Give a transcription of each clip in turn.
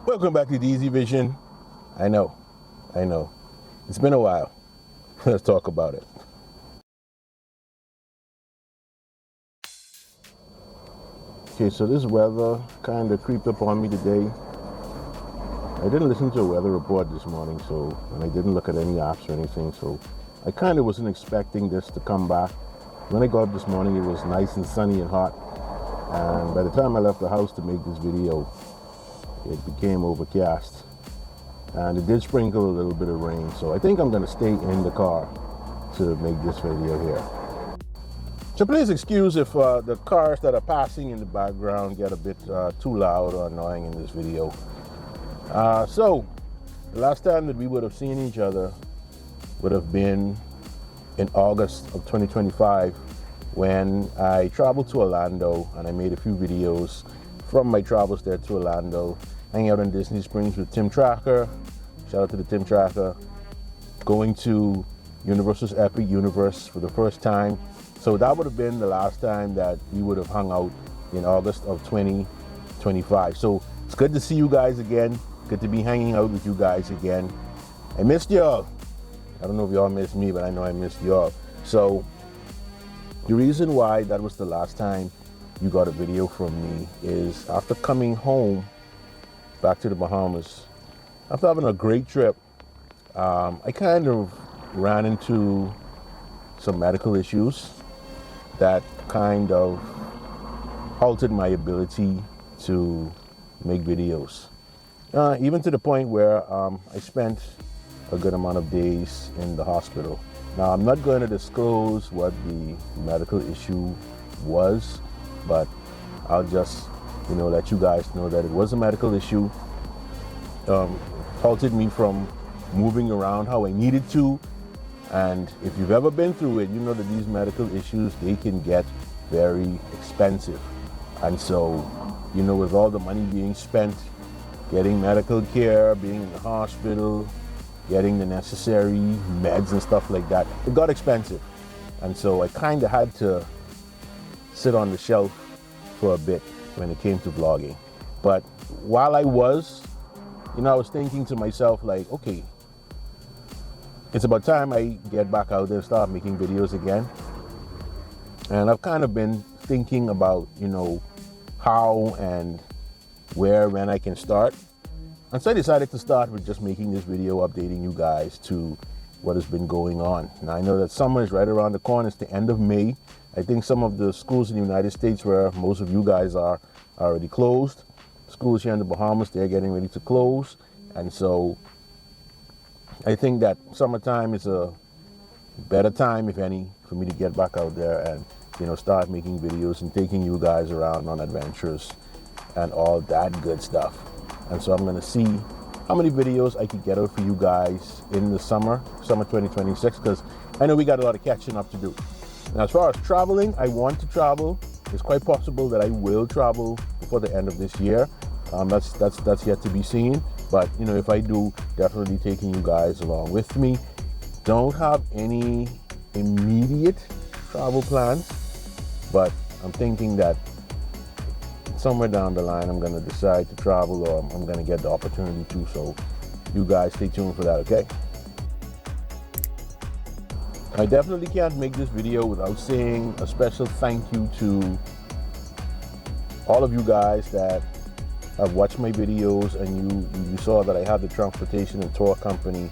Welcome back to DeezyVision. I know. It's been a while. Let's talk about it. Okay, so this weather kind of creeped up on me today. I didn't listen to a weather report this morning, and I didn't look at any apps or anything, so I kind of wasn't expecting this to come back. When I got up this morning, it was nice and sunny and hot, and by the time I left the house to make this video, it became overcast, and it did sprinkle a little bit of rain, so I think I'm going to stay in the car to make this video here. So please excuse if the cars that are passing in the background get a bit too loud or annoying in this video. So the last time that we would have seen each other would have been in August of 2025 when I traveled to Orlando, and I made a few videos from my travels there to Orlando, hanging out in Disney Springs with Tim Tracker. Shout out to the Tim Tracker. Going to Universal's Epic Universe for the first time. So that would have been the last time that we would have hung out in August of 2025. So it's good to see you guys again. Good to be hanging out with you guys again. I missed y'all. I don't know if y'all missed me, but I know I missed y'all. So the reason why that was the last time you got a video from me is after coming home back to the Bahamas, after having a great trip, I kind of ran into some medical issues that kind of halted my ability to make videos. Even to the point where I spent a good amount of days in the hospital. Now, I'm not going to disclose what the medical issue was, but I'll just, let you guys know that it was a medical issue. Halted me from moving around how I needed to. And if you've ever been through it, you know that these medical issues, they can get very expensive. And so, with all the money being spent, getting medical care, being in the hospital, getting the necessary meds and stuff like that, it got expensive. And so I kind of had to sit on the shelf for a bit when it came to vlogging. But while I was, I was thinking to myself, like, okay, it's about time I get back out there and start making videos again. And I've kind of been thinking about, how and where, when I can start. And so I decided to start with just making this video, updating you guys to what has been going on. Now, I know that summer is right around the corner. It's the end of May. I think some of the schools in the United States where most of you guys are already closed. Schools here in the Bahamas, they're getting ready to close. And so I think that summertime is a better time, if any, for me to get back out there and, start making videos and taking you guys around on adventures and all that good stuff. And so I'm going to see how many videos I could get out for you guys in the summer 2026, because I know we got a lot of catching up to do. Now, as far as traveling, I want to travel. It's quite possible that I will travel before the end of this year. That's yet to be seen. But, if I do, definitely taking you guys along with me. Don't have any immediate travel plans, but I'm thinking that somewhere down the line, I'm going to decide to travel, or I'm going to get the opportunity to. So you guys stay tuned for that, okay? I definitely can't make this video without saying a special thank you to all of you guys that have watched my videos, and you saw that I have the transportation and tour company,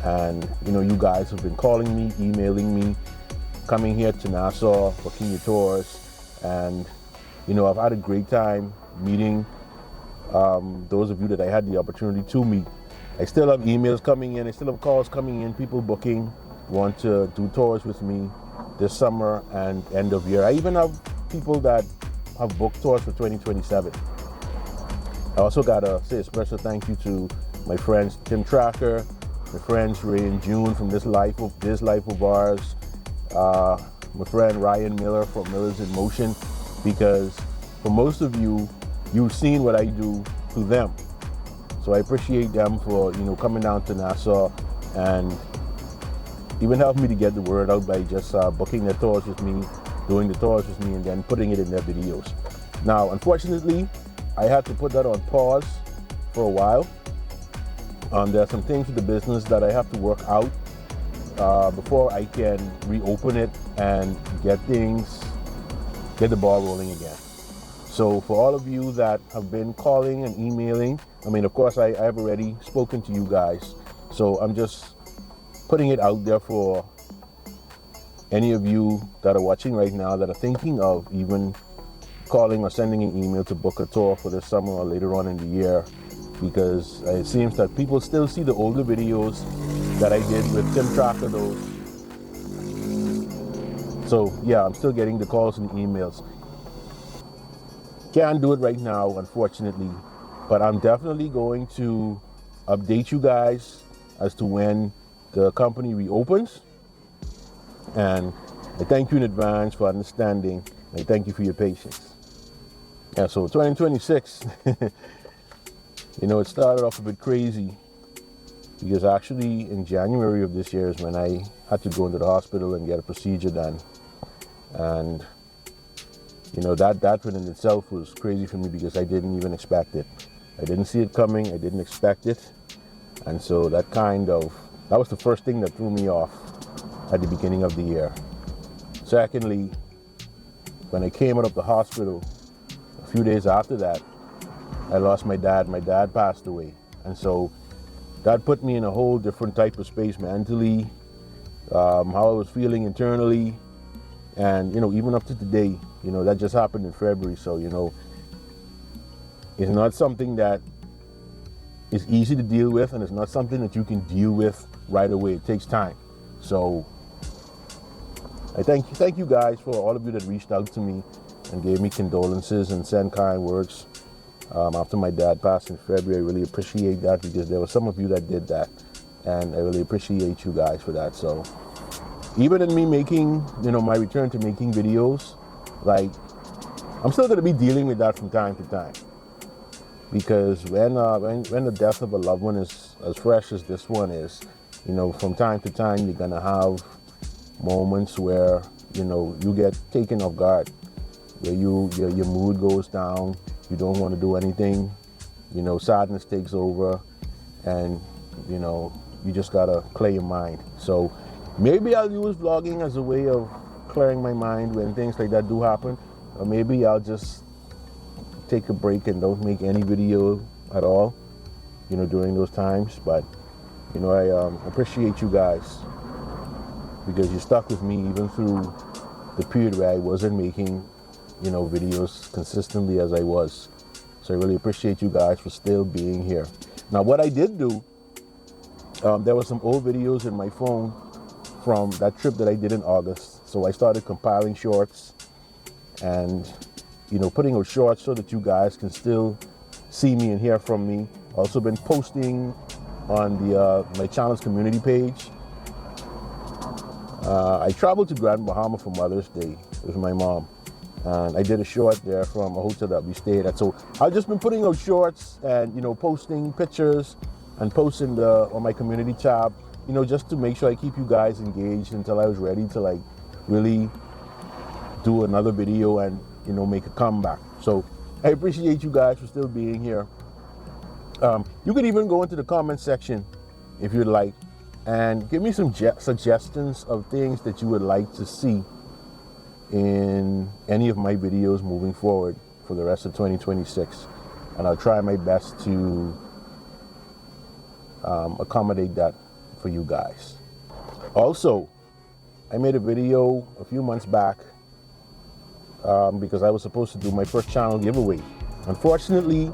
and you guys have been calling me, emailing me, coming here to Nassau, booking your tours, and I've had a great time meeting those of you that I had the opportunity to meet. I still have emails coming in, I still have calls coming in, people booking, want to do tours with me this summer and end of year. I even have people that have booked tours for 2027. I also gotta say a special thank you to my friends Tim Tracker, my friends Ray and June from This Life of Ours, my friend Ryan Miller from Millers in Motion, because for most of you, you've seen what I do to them. So I appreciate them for coming down to Nassau and even helping me to get the word out by just booking their tours with me, doing the tours with me, and then putting it in their videos. Now, unfortunately, I had to put that on pause for a while. There are some things with the business that I have to work out before I can reopen it and get the ball rolling again. So for all of you that have been calling and emailing, I mean, of course, I have already spoken to you guys. So I'm just putting it out there for any of you that are watching right now that are thinking of even calling or sending an email to book a tour for this summer or later on in the year, because it seems that people still see the older videos that I did with Tim Tracker those. So yeah, I'm still getting the calls and emails. Can't do it right now, unfortunately, but I'm definitely going to update you guys as to when the company reopens. And I thank you in advance for understanding. I thank you for your patience. Yeah, so 2026, it started off a bit crazy because actually in January of this year is when I had to go into the hospital and get a procedure done. And, that in itself was crazy for me because I didn't even expect it. I didn't see it coming. I didn't expect it. And so that was the first thing that threw me off at the beginning of the year. Secondly, when I came out of the hospital, a few days after that, I lost my dad. My dad passed away. And so that put me in a whole different type of space mentally, how I was feeling internally. And, even up to today, that just happened in February. So, it's not something that is easy to deal with, and it's not something that you can deal with right away. It takes time. So I thank you guys for all of you that reached out to me and gave me condolences and sent kind words after my dad passed in February. I really appreciate that because there were some of you that did that, and I really appreciate you guys for that. So even in me making, my return to making videos, like, I'm still going to be dealing with that from time to time, because when the death of a loved one is as fresh as this one is, from time to time you're going to have moments where you get taken off guard, where your mood goes down, you don't want to do anything, sadness takes over, and you just gotta clear your mind. So maybe I'll use vlogging as a way of clearing my mind when things like that do happen, or maybe I'll just take a break and don't make any video at all during those times. But I appreciate you guys, because you stuck with me even through the period where I wasn't making, videos consistently as I was. So I really appreciate you guys for still being here. Now, what I did do, there were some old videos in my phone from that trip that I did in August. So I started compiling shorts and, putting out shorts so that you guys can still see me and hear from me. Also been posting on my channel's community page. I traveled to Grand Bahama for Mother's Day with my mom, and I did a short there from a hotel that we stayed at. So I've just been putting out shorts and posting pictures and posting on my community tab, just to make sure I keep you guys engaged until I was ready to really do another video and make a comeback. So I appreciate you guys for still being here. You could even go into the comment section if you'd like and give me some suggestions of things that you would like to see in any of my videos moving forward for the rest of 2026, and I'll try my best to accommodate that for you guys. Also, I made a video a few months back because I was supposed to do my first channel giveaway. Unfortunately,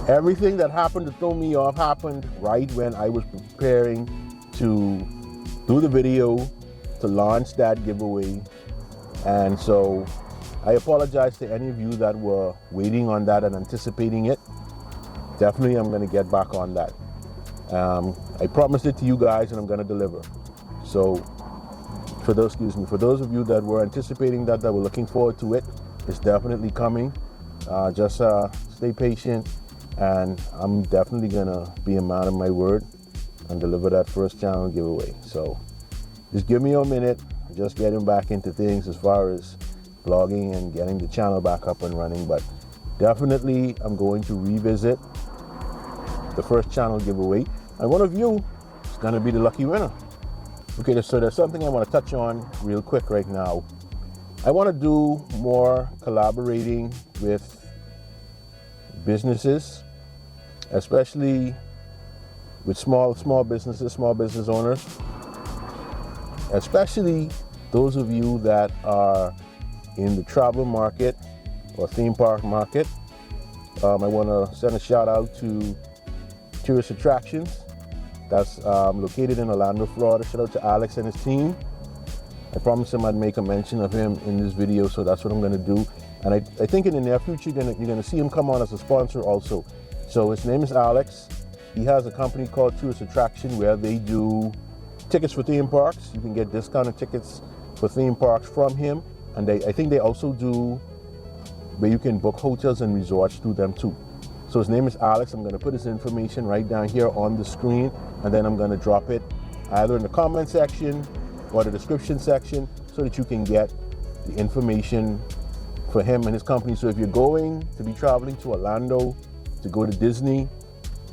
everything that happened to throw me off happened right when I was preparing to do the video to launch that giveaway. And so I apologize to any of you that were waiting on that and anticipating it. Definitely, I'm going to get back on that. I promised it to you guys, and I'm going to deliver. So for those of you that were anticipating that were looking forward to it, it's definitely coming. Just stay patient, and I'm definitely going to be a man of my word and deliver that first channel giveaway. So just give me a minute. Just getting back into things as far as vlogging and getting the channel back up and running, but definitely I'm going to revisit the first channel giveaway, and one of you is going to be the lucky winner. Okay, so there's something I want to touch on real quick right now. I want to do more collaborating with businesses, especially with small businesses, small business owners, especially those of you that are in the travel market or theme park market. I want to send a shout out to Tourist Attractions that's located in Orlando, Florida. Shout out to Alex and his team. I promised him I'd make a mention of him in this video, so that's what I'm going to do. And I think in the near future, you're going to see him come on as a sponsor also. So his name is Alex. He has a company called Tourist Attraction where they do tickets for theme parks. You can get discounted tickets for theme parks from him. And I think they also do where you can book hotels and resorts through them too. So his name is Alex. I'm going to put his information right down here on the screen, and then I'm going to drop it either in the comment section or the description section so that you can get the information for him and his company. So if you're going to be traveling to Orlando to go to Disney,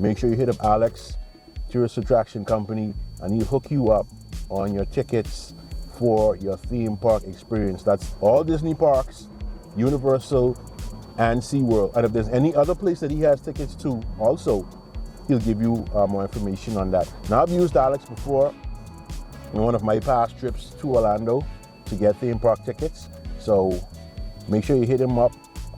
make sure you hit up Alex, Tourist Attraction Company, and he'll hook you up on your tickets for your theme park experience. That's all Disney parks, Universal, and SeaWorld. And if there's any other place that he has tickets to, also, he'll give you more information on that. Now, I've used Alex before in one of my past trips to Orlando to get theme park tickets. So make sure you hit him up.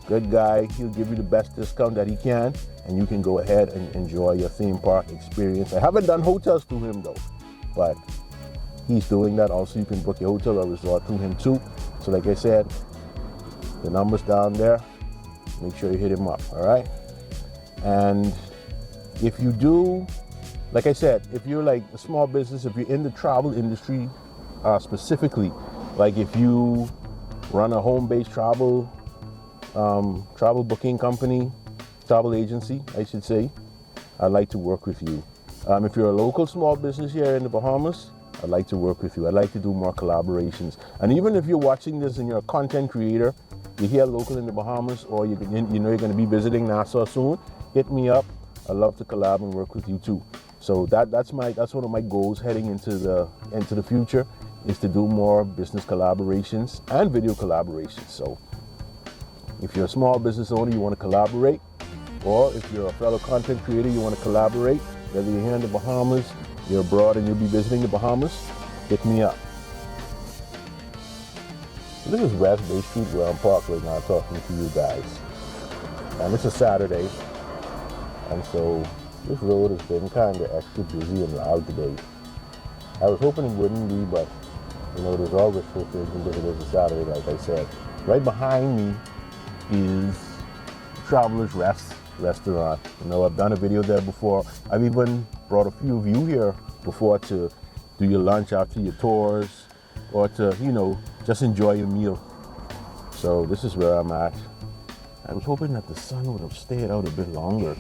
Good guy. He'll give you the best discount that he can, and you can go ahead and enjoy your theme park experience. I haven't done hotels through him though, but he's doing that. Also, you can book your hotel or resort through him too. So like I said, the number's down there. Make sure you hit him up, all right? And if you do, like I said, if you're like a small business, if you're in the travel industry specifically, like if you run a home-based travel booking company, travel agency, I should say, I'd like to work with you. If you're a local small business here in the Bahamas, I'd like to work with you. I'd like to do more collaborations. And even if you're watching this and you're a content creator, you're here local in the Bahamas, or you know you're going to be visiting Nassau soon, hit me up. I'd love to collab and work with you too. So that's one of my goals heading into the future, is to do more business collaborations and video collaborations. So if you're a small business owner, you want to collaborate, or if you're a fellow content creator, you want to collaborate, whether you're here in the Bahamas, you're abroad and you'll be visiting the Bahamas, hit me up. This is West Bay Street where I'm parked right now talking to you guys. And it's a Saturday, and so this road has been kind of extra busy and loud today. I was hoping it wouldn't be, but you know, there's always frustrating because it is a Saturday, like I said. Right behind me is Traveler's Rest restaurant. You know, I've done a video there before. I've even brought a few of you here before to do your lunch after your tours, or to, you know, just enjoy your meal. So this is where I'm at. I was hoping that the sun would have stayed out a bit longer,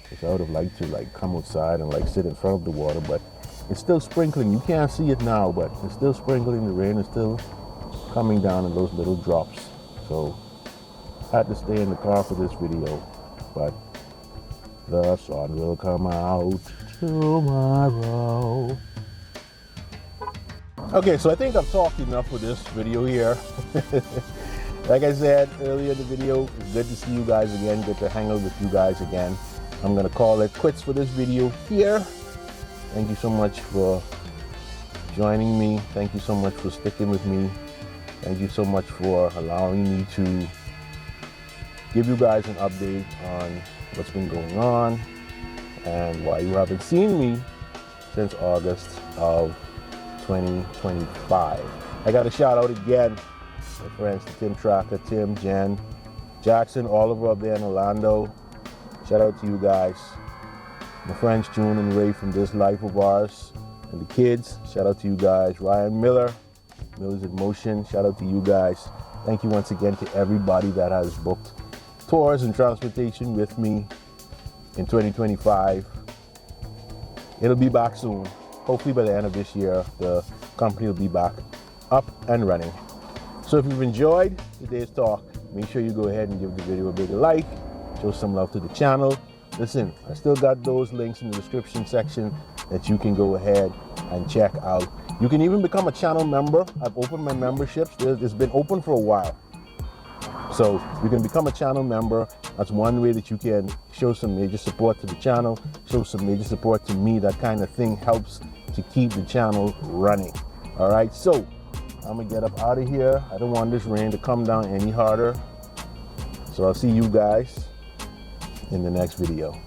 because I would have liked to come outside and sit in front of the water, but it's still sprinkling. You can't see it now, but it's still sprinkling. The rain is still coming down in those little drops. So I had to stay in the car for this video, but the sun will come out tomorrow. Okay, so I think I've talked enough for this video here. Like I said earlier in the video, it's good to see you guys again, good to hang out with you guys again. I'm gonna call it quits for this video here. Thank you so much for joining me. Thank you so much for sticking with me. Thank you so much for allowing me to give you guys an update on what's been going on and why you haven't seen me since August of 2025. I got a shout out again, my friends, to Tim Tracker, Tim, Jen, Jackson, Oliver up there in Orlando. Shout out to you guys. My friends June and Ray from This Life of Ours, and the kids, shout out to you guys. Ryan Miller, Miller's in Motion, shout out to you guys. Thank you once again to everybody that has booked tours and transportation with me in 2025. It'll be back soon. Hopefully by the end of this year, the company will be back up and running. So if you've enjoyed today's talk, make sure you go ahead and give the video a big like, show some love to the channel, listen, I still got those links in the description section that you can go ahead and check out. You can even become a channel member. I've opened my memberships. It's been open for a while. So you can become a channel member. That's one way that you can show some major support to the channel, show some major support to me. That kind of thing helps to keep the channel running. All right, so I'm gonna get up out of here. I don't want this rain to come down any harder. So I'll see you guys in the next video.